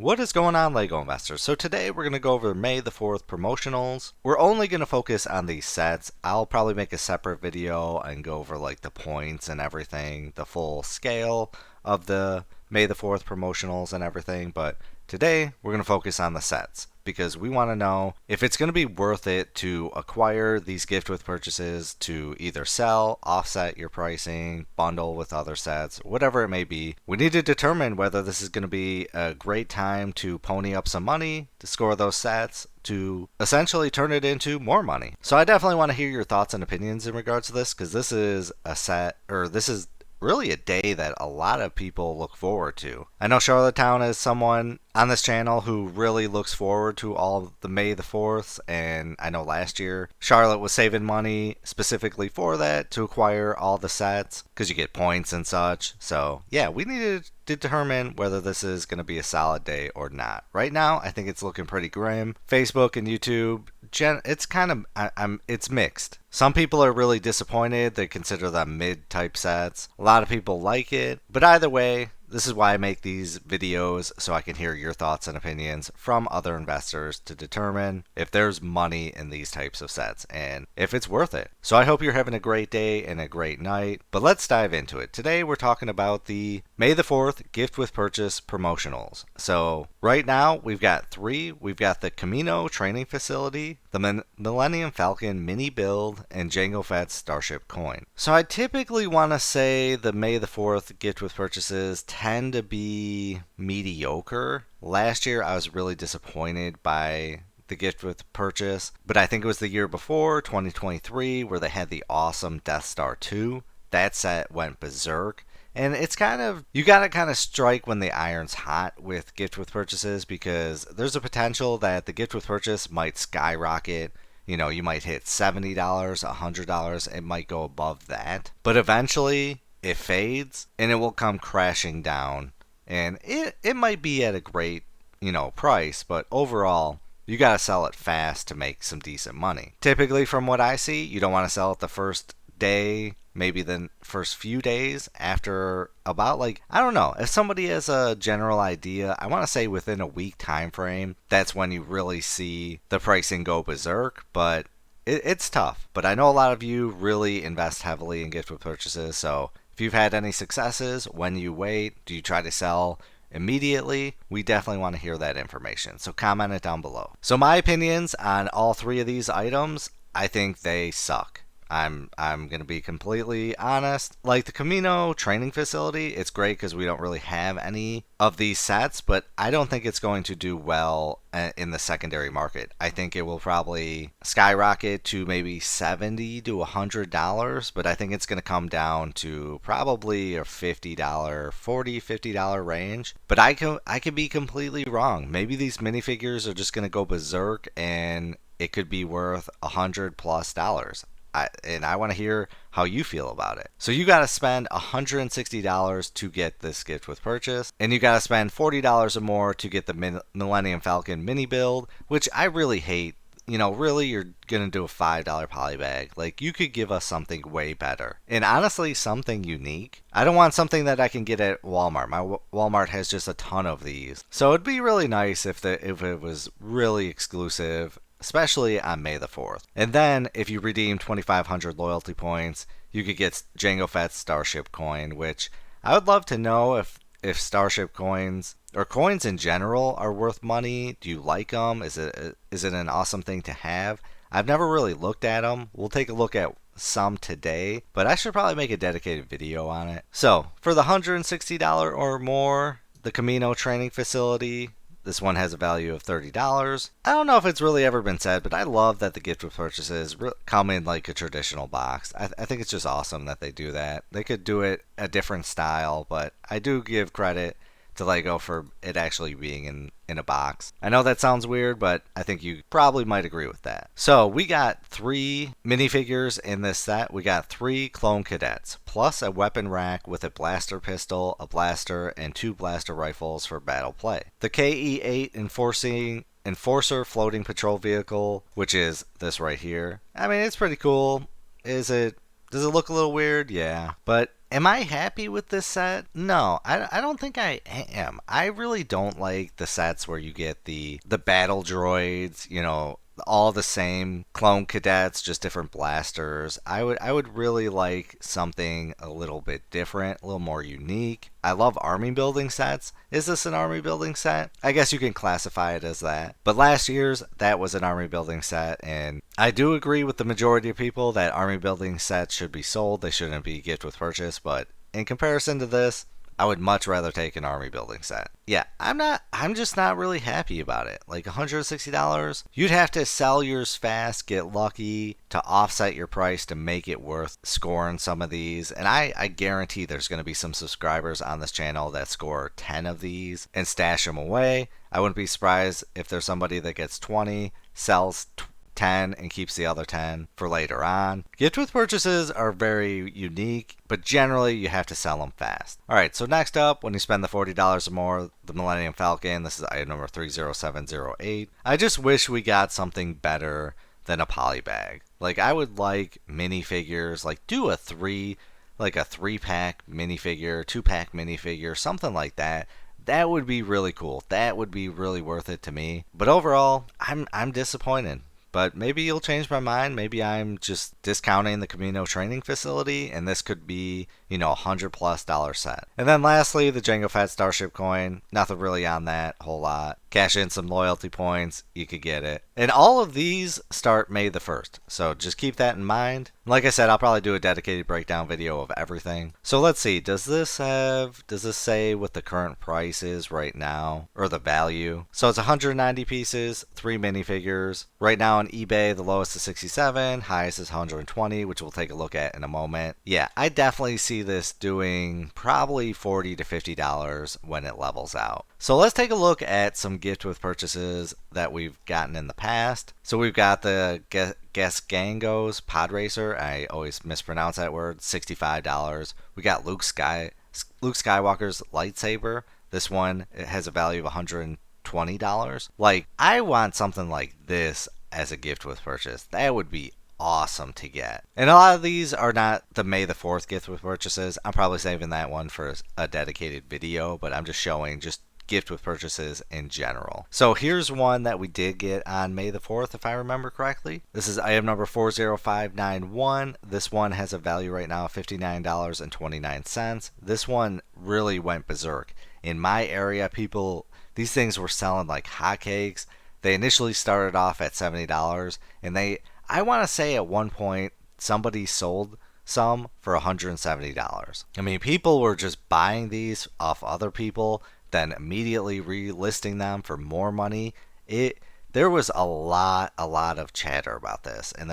What is going on, LEGO investors? So today we're going to go over May the 4th promotionals. We're only going to focus on these sets. I'll probably make a separate video and go over like the points and everything, the full scale of the May the 4th promotionals and everything, but today we're going to focus on the sets because we want to know if it's going to be worth it to acquire these gift with purchases to either sell, offset your pricing, bundle with other sets, whatever it may be. We need to determine whether this is going to be a great time to pony up some money to score those sets to essentially turn it into more money. So I definitely want to hear your thoughts and opinions in regards to this because this is a set, or this is really a day that a lot of people look forward to. I know Charlottetown is someone on this channel who really looks forward to all the May the 4th, and I know last year Charlotte was saving money specifically for that to acquire all the sets because you get points and such. So yeah, we need to determine whether this is going to be a solid day or not. Right now, I think it's looking pretty grim. Facebook and YouTube, it's kind of, it's mixed. Some people are really disappointed. They consider them mid-type sets. A lot of people like it. But either way, this is why I make these videos, so I can hear your thoughts and opinions from other investors to determine if there's money in these types of sets and if it's worth it. So I hope you're having a great day and a great night, but let's dive into it. Today we're talking about the May the 4th gift with purchase promotionals. So right now we've got three. We've got the Camino training facility, the Millennium Falcon mini build, and Jango Fett's Starship coin. So I typically want to say the May the 4th gift with purchases tend to be mediocre. Last year I was really disappointed by the gift with purchase, but I think it was the year before, 2023, where they had the awesome Death Star 2. That set went berserk. And it's kind of, you got to kind of strike when the iron's hot with gift with purchases because there's a potential that the gift with purchase might skyrocket. You know, you might hit $70, $100, it might go above that. But eventually it fades and it will come crashing down. And it might be at a great, price, but overall, you got to sell it fast to make some decent money. Typically, from what I see, you don't want to sell it the first day, maybe the first few days after about I don't know. If somebody has a general idea, I want to say within a week time frame, that's when you really see the pricing go berserk, but it's tough. But I know a lot of you really invest heavily in gift with purchases, so if you've had any successes, when you wait, do you try to sell immediately? We definitely want to hear that information, so comment it down below. So my opinions on all three of these items, I think they suck. I'm going to be completely honest. Like the Camino training facility, it's great because we don't really have any of these sets, but I don't think it's going to do well in the secondary market. I think it will probably skyrocket to maybe $70 to $100, but I think it's going to come down to probably a $50, $50 range. But I could be completely wrong. Maybe these minifigures are just going to go berserk and it could be worth $100+. I want to hear how you feel about it. So you got to spend $160 to get this gift with purchase, and you got to spend $40 or more to get the Millennium Falcon mini build, which I really hate. Really, you're going to do a $5 poly bag. You could give us something way better. And honestly, something unique. I don't want something that I can get at Walmart. My Walmart has just a ton of these. So it'd be really nice if it was really exclusive, especially on May the 4th. And then, if you redeem 2,500 loyalty points, you could get Jango Fett's Starship coin, which I would love to know if Starship coins, or coins in general, are worth money. Do you like them? Is it an awesome thing to have? I've never really looked at them. We'll take a look at some today, but I should probably make a dedicated video on it. So, for the $160 or more, the Camino training facility, this one has a value of $30. I don't know if it's really ever been said, but I love that the gift with purchases come in like a traditional box. I think it's just awesome that they do that. They could do it a different style, but I do give credit to LEGO for it actually being in a box. I know that sounds weird, but I think you probably might agree with that. So we got 3 minifigures in this set. We got 3 clone cadets, plus a weapon rack with a blaster pistol, a blaster, and 2 blaster rifles for battle play. The KE-8 Enforcer floating patrol vehicle, which is this right here. I mean, it's pretty cool. Does it look a little weird? Yeah. But Am I happy with this set? No, I don't think I am. I really don't like the sets where you get the battle droids, all the same clone cadets, just different blasters. I would really like something a little bit different, a little more unique. I love army building sets. Is this an army building set? I guess you can classify it as that. But last year's, that was an army building set, and I do agree with the majority of people that army building sets should be sold. They shouldn't be gift with purchase, but in comparison to this, I would much rather take an army building set. Yeah, I'm just not really happy about it. Like $160, you'd have to sell yours fast, get lucky to offset your price to make it worth scoring some of these. And I guarantee there's going to be some subscribers on this channel that score 10 of these and stash them away. I wouldn't be surprised if there's somebody that gets 20, sells 10 and keeps the other 10 for later on. Gift with purchases are very unique, but generally you have to sell them fast. Alright, so next up, when you spend the $40 or more, the Millennium Falcon, this is item number 30708. I just wish we got something better than a poly bag. Like, I would like minifigures, like do a 3-pack minifigure, 2-pack minifigure, something like that. That would be really cool. That would be really worth it to me. But overall, I'm disappointed. But maybe you'll change my mind. Maybe I'm just discounting the Camino training facility, and this could be, $100+ set. And then lastly, the Jango Fett Starship coin. Nothing really on that, whole lot. Cash in some loyalty points, you could get it. And all of these start May the 1st, so just keep that in mind. Like I said, I'll probably do a dedicated breakdown video of everything. So let's see, does this say what the current price is right now, or the value? So it's 190 pieces, 3 minifigures. Right now on eBay, the lowest is 67, highest is 120, which we'll take a look at in a moment. Yeah, I definitely see this doing probably $40 to $50 when it levels out. So let's take a look at some gift with purchases that we've gotten in the past. So we've got the Gasgango's Pod Racer. I always mispronounce that word. $65. We got Luke Skywalker's lightsaber. This one, it has a value of $120. Like, I want something like this as a gift with purchase. That would be awesome to get. And a lot of these are not the May the 4th gift with purchases. I'm probably saving that one for a dedicated video, but I'm just showing just gift with purchases in general. So here's one that we did get on May the 4th, if I remember correctly. This is item number 40591. This one has a value right now of $59.29. This one really went berserk. In my area, these things were selling like hotcakes. They initially started off at $70, and I want to say at one point somebody sold some for $170. I mean, people were just buying these off other people, then immediately relisting them for more money. There was a lot of chatter about this, and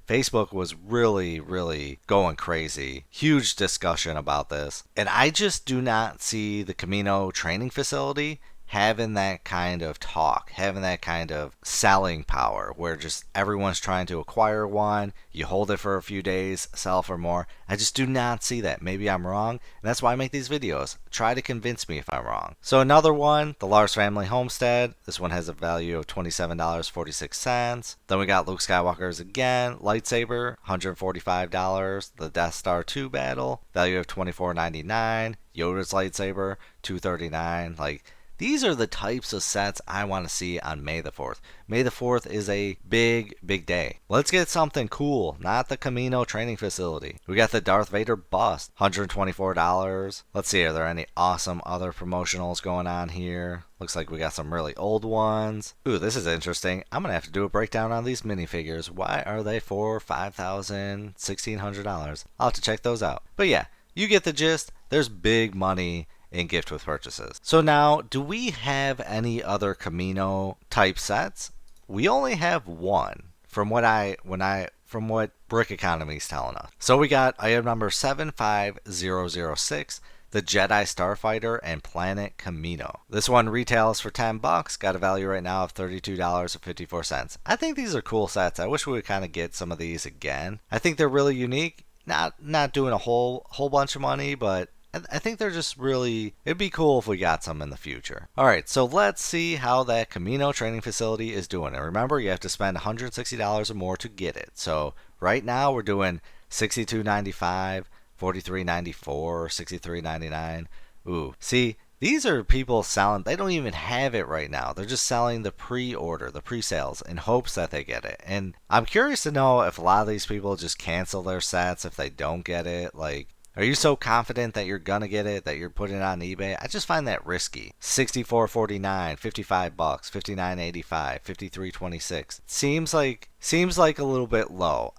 Facebook was really going crazy. Huge discussion about this, and I just do not see the Camino training facility having that kind of talk, having that kind of selling power where just everyone's trying to acquire one, you hold it for a few days, sell for more. I just do not see that. Maybe I'm wrong, and that's why I make these videos. Try to convince me if I'm wrong. So another one, the Lars Family Homestead. This one has a value of $27.46. Then we got Luke Skywalker's again, lightsaber, $145. The Death Star 2 battle, value of $24.99. Yoda's lightsaber, $239. Like, these are the types of sets I want to see on May the 4th. May the 4th is a big day. Let's get something cool, not the Camino training facility. We got the Darth Vader bust, $124. Let's see, are there any awesome other promotionals going on here? Looks like we got some really old ones. Ooh, this is interesting. I'm going to have to do a breakdown on these minifigures. Why are they for $5,000, $1,600? I'll have to check those out. But yeah, you get the gist. There's big money in gift with purchases. So now, do we have any other Camino type sets? We only have one from what Brick Economy is telling us. So we got item number 75006, the Jedi Starfighter and Planet Camino. This one retails for $10, got a value right now of $32.54. I think these are cool sets. I wish we would kind of get some of these again. I think they're really unique. Not doing a whole bunch of money, but I think they're just really, it'd be cool if we got some in the future. Alright, so let's see how that Camino training facility is doing. And remember, you have to spend $160 or more to get it. So right now we're doing $62.95, $43.94, $63.99. Ooh, see, these are people selling, they don't even have it right now. They're just selling the pre-order, the pre-sales, in hopes that they get it. And I'm curious to know if a lot of these people just cancel their sets if they don't get it. Like, are you so confident that you're gonna get it that you're putting it on eBay? I just find that risky. $64.49, $55, $59.85, $53.26. Seems like a little bit low.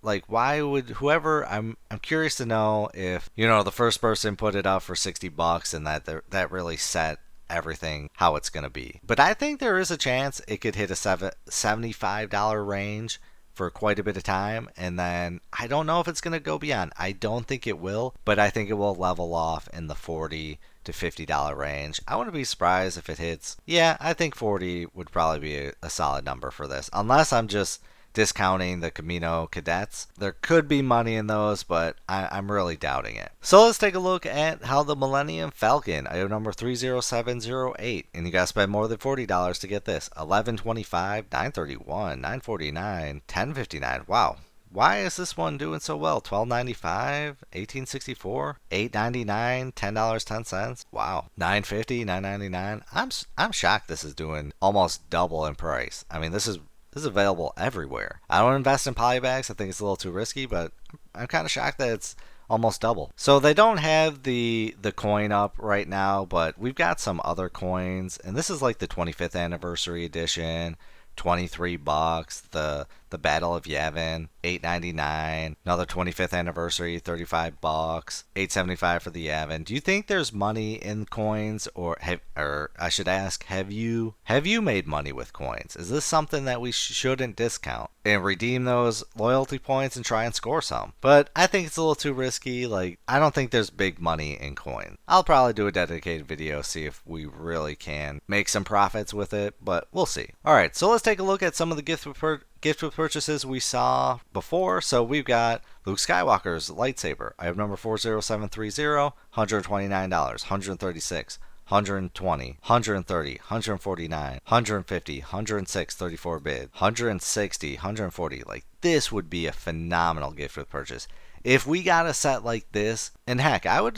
Like, why would whoever, I'm curious to know if, the first person put it up for $60 and that really set everything how it's going to be. But I think there is a chance it could hit a $75 range for quite a bit of time, and then I don't know if it's going to go beyond. I don't think it will, but I think it will level off in the $40 to $50 range. I wouldn't be surprised if it hits. Yeah, I think 40 would probably be a solid number for this, unless I'm just discounting the Camino cadets. There could be money in those, but I'm really doubting it. So let's take a look at how the Millennium Falcon, item number 30708, and you gotta spend more than $40 to get this. $11.25, $9.31, $9.49, $10.59. Wow. Why is this one doing so well? $12.95, $18.64, $8.99, $10.10. Wow. $9.50, $9.99. I'm shocked this is doing almost double in price. I mean, this is available everywhere. I don't invest in polybags. I think it's a little too risky, but I'm kind of shocked that it's almost double. So they don't have the coin up right now, but we've got some other coins, and this is like the 25th anniversary edition. $23, the Battle of Yavin, $8.99, another 25th anniversary, $35, $8.75 for the Yavin. Do you think there's money in coins, or I should ask, have you made money with coins? Is this something that we shouldn't discount and redeem those loyalty points and try and score some? But I think it's a little too risky. Like, I don't think there's big money in coins. I'll probably do a dedicated video, see if we really can make some profits with it, but we'll see. All right, so let's take a look at some of the gift with purchases we saw before. So we've got Luke Skywalker's lightsaber. I have number 40730, $129, $136, $120, $130, $149, $150, $106, 34 bid, $160, $140. Like, this would be a phenomenal gift with purchase. If we got a set like this, and heck, I would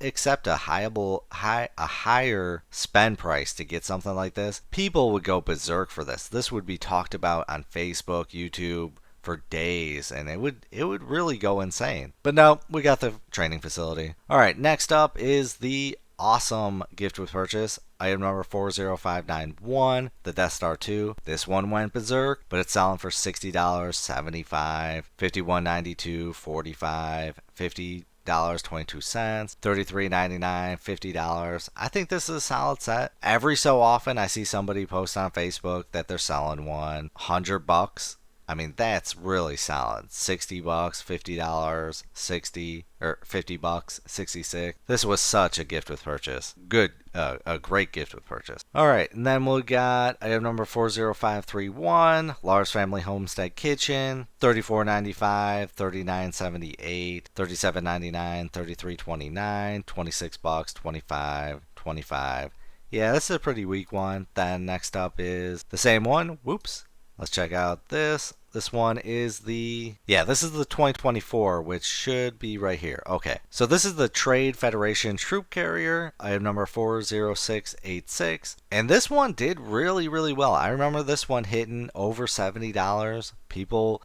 accept a higher spend price to get something like this. People would go berserk for this. This would be talked about on Facebook, YouTube for days, and it would really go insane. But no, we got the training facility. All right, next up is the awesome gift with purchase. Item number 40591, the Death Star 2. This one went berserk, but it's selling for $60, $75, $51.92, $45, $50. $22, $33.99, $50. I think this is a solid set. Every so often I see somebody post on Facebook that they're selling one. $100. I mean, that's really solid. $60, $50, 60 or $50, 66. This was such a gift with purchase. Good, a great gift with purchase. All right, and then we got item number 40531, Lars Family Homestead Kitchen, $34.95, $39.78, $37.99, $33.29, $26, $25. Yeah, this is a pretty weak one. Then next up is the same one. Whoops. Let's check out this. This one is this is the 2024, which should be right here. Okay, so this is the Trade Federation Troop Carrier, item number 40686. And this one did really, really well. I remember this one hitting over $70. People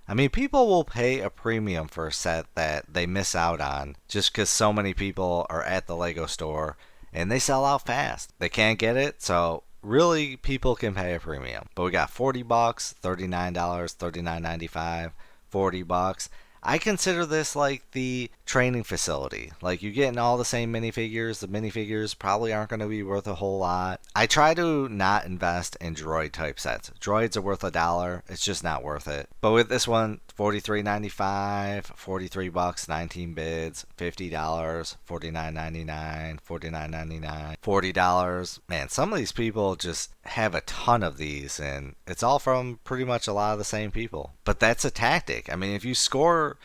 will pay a premium for a set that they miss out on just because so many people are at the Lego store and they sell out fast. They can't get it, so really, people can pay a premium. But we got $40, $39, $39.95, $40. I consider this like the training facility. Like, you're getting all the same minifigures. The minifigures probably aren't going to be worth a whole lot. I try to not invest in droid type sets. Droids are worth $1. It's just not worth it. But with this one, $43.95, $43, 19 bids, $50, $49.99, $49.99, $40. Man, some of these people just have a ton of these, and it's all from pretty much a lot of the same people. But that's a tactic. I mean, if you score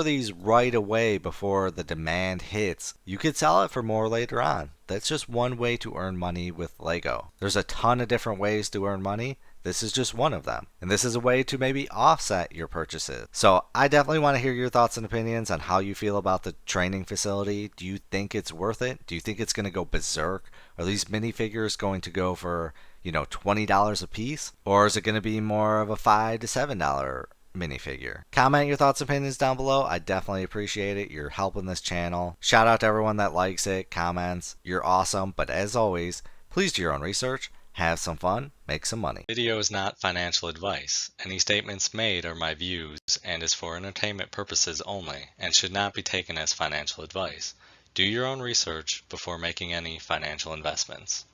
these right away before the demand hits, you could sell it for more later on. That's just one way to earn money with Lego. There's a ton of different ways to earn money. This is just one of them. And this is a way to maybe offset your purchases. So I definitely want to hear your thoughts and opinions on how you feel about the training facility. Do you think it's worth it? Do you think it's going to go berserk? Are these minifigures going to go for, $20 a piece? Or is it going to be more of a $5 to $7 minifigure? Comment your thoughts and opinions down below. I definitely appreciate it. You're helping this channel. Shout out to everyone that likes it, comments. You're awesome. But as always, please do your own research. Have some fun, make some money. Video is not financial advice. Any statements made are my views and is for entertainment purposes only and should not be taken as financial advice. Do your own research before making any financial investments.